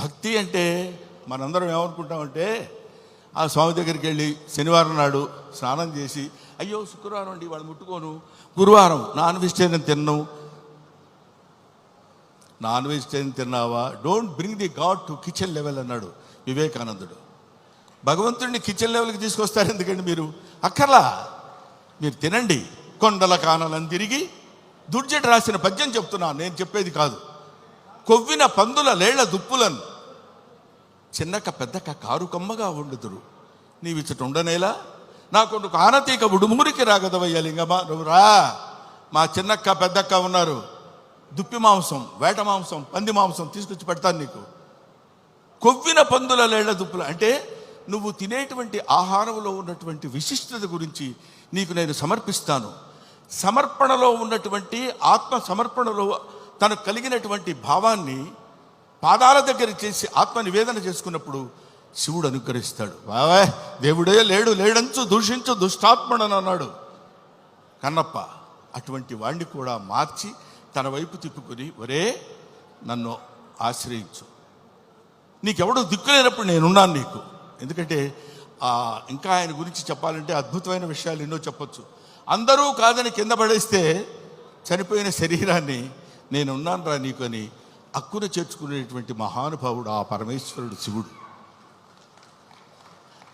భక్తి అంటే మనందరం ఏమనుకుంటామంటే ఆ స్వామి దగ్గరికి వెళ్ళి శనివారం నాడు స్నానం చేసి, అయ్యో శుక్రవారం అండి వాళ్ళు ముట్టుకోను, గురువారం నాన్ వెజిటేరియన్ తిన్ను. నాన్ వెజిటేరియన్ తిన్నావా, don't bring the God to kitchen level అన్నాడు వివేకానందుడు. భగవంతుడిని కిచెన్ లెవెల్కి తీసుకొస్తారు ఎందుకండి మీరు? అక్కర్లా, మీరు తినండి. కొండల కానలను తిరిగి దుర్జట రాసిన పద్యం చెప్తున్నా, నేను చెప్పేది కాదు. కొవ్విన పందుల లేళ్ల దుప్పులను చిన్నక పెద్దక కారు కమ్మగా వండుదురు, నీవిచ్చట ఉండనేలా నా కొడుకు ఆనతీక ఉడుమురికి రాగదవయ్య లింగమా, నువ్వు రా. మా చిన్నక్క పెద్దక్క ఉన్నారు, దుప్పి మాంసం, వేట మాంసం, పంది మాంసం తీసుకొచ్చి పెడతాను నీకు. కొవ్విన పందుల లేళ్ల దుప్పులు అంటే నువ్వు తినేటువంటి ఆహారంలో ఉన్నటువంటి విశిష్టత గురించి నీకు నేను సమర్పిస్తాను. సమర్పణలో ఉన్నటువంటి ఆత్మ సమర్పణలో తనకు కలిగినటువంటి భావాన్ని పాదాల దగ్గర చేసి ఆత్మ నివేదన చేసుకున్నప్పుడు శివుడు అనుగ్రహిస్తాడు. బావా దేవుడే లేడంచు దూషించు దుష్టాత్మడని అన్నాడు కన్నప్ప. అటువంటి వాణ్ణి కూడా మార్చి తన వైపు తిప్పుకొని, ఒరే నన్ను ఆశ్రయించు, నీకెవడో దిక్కులేనప్పుడు నేనున్నాను నీకు. ఎందుకంటే ఇంకా ఆయన గురించి చెప్పాలంటే అద్భుతమైన విషయాలు ఎన్నో చెప్పొచ్చు. అందరూ కాదని కింద పడేస్తే చనిపోయిన శరీరాన్ని నేనున్నాను రా నీకు అని అక్కున చేర్చుకునేటువంటి మహానుభావుడు ఆ పరమేశ్వరుడు శివుడు.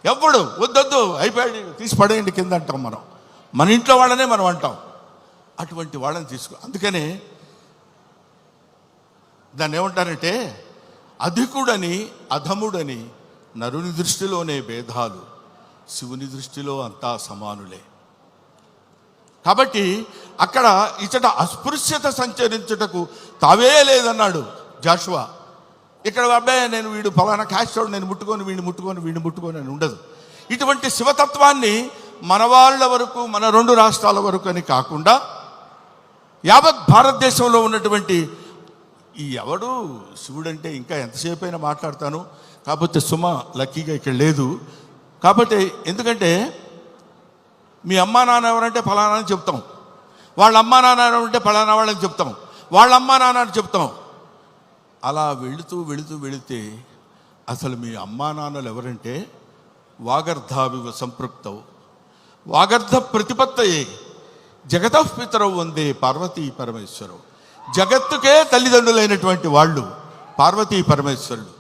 ఎవ్వడు వద్దొద్దు అయిపోయాడు తీసి పడేయండి కింద అంటాం మనం, మన ఇంట్లో వాళ్ళనే మనం అంటాం. అటువంటి వాళ్ళని అందుకనే దాన్ని ఏమంటారంటే అధికుడని అధముడని నరుని దృష్టిలోనే భేదాలు, శివుని దృష్టిలో అంతా సమానులే. కాబట్టి అక్కడ ఇచ్చట అస్పృశ్యత సంచరించుటకు తావే లేదన్నాడు జాషువా. ఇక్కడ అబ్బాయి నేను వీడు ఫలానా క్యాస్టోడు, నేను వీడిని ముట్టుకొని అని ఉండదు. ఇటువంటి శివతత్వాన్ని మన వాళ్ళ వరకు, మన 2 రాష్ట్రాల వరకు అని కాకుండా యావత్ భారతదేశంలో ఉన్నటువంటి ఈ ఎవడు శివుడంటే ఇంకా ఎంతసేపు అయినా మాట్లాడతాను. కాకపోతే సుమ లక్కీగా ఇక్కడ లేదు. కాబట్టి ఎందుకంటే మీ అమ్మా నాన్న ఎవరంటే ఫలానా అని చెప్తాం, వాళ్ళ అమ్మా నాన్న ఎవరంటే ఫలానా వాళ్ళని చెప్తాం, వాళ్ళ అమ్మా నాన్న అని చెప్తాం. అలా వెళితే అసలు మీ అమ్మా నాన్నలు ఎవరంటే వాగర్ధావివ సంపృక్తవు వాగర్ధ ప్రతిపత్తయే జగతః పితరౌ వందే పార్వతీ పరమేశ్వరవు. జగత్తుకే తల్లిదండ్రులైనటువంటి వాళ్ళు పార్వతీ పరమేశ్వరుడు.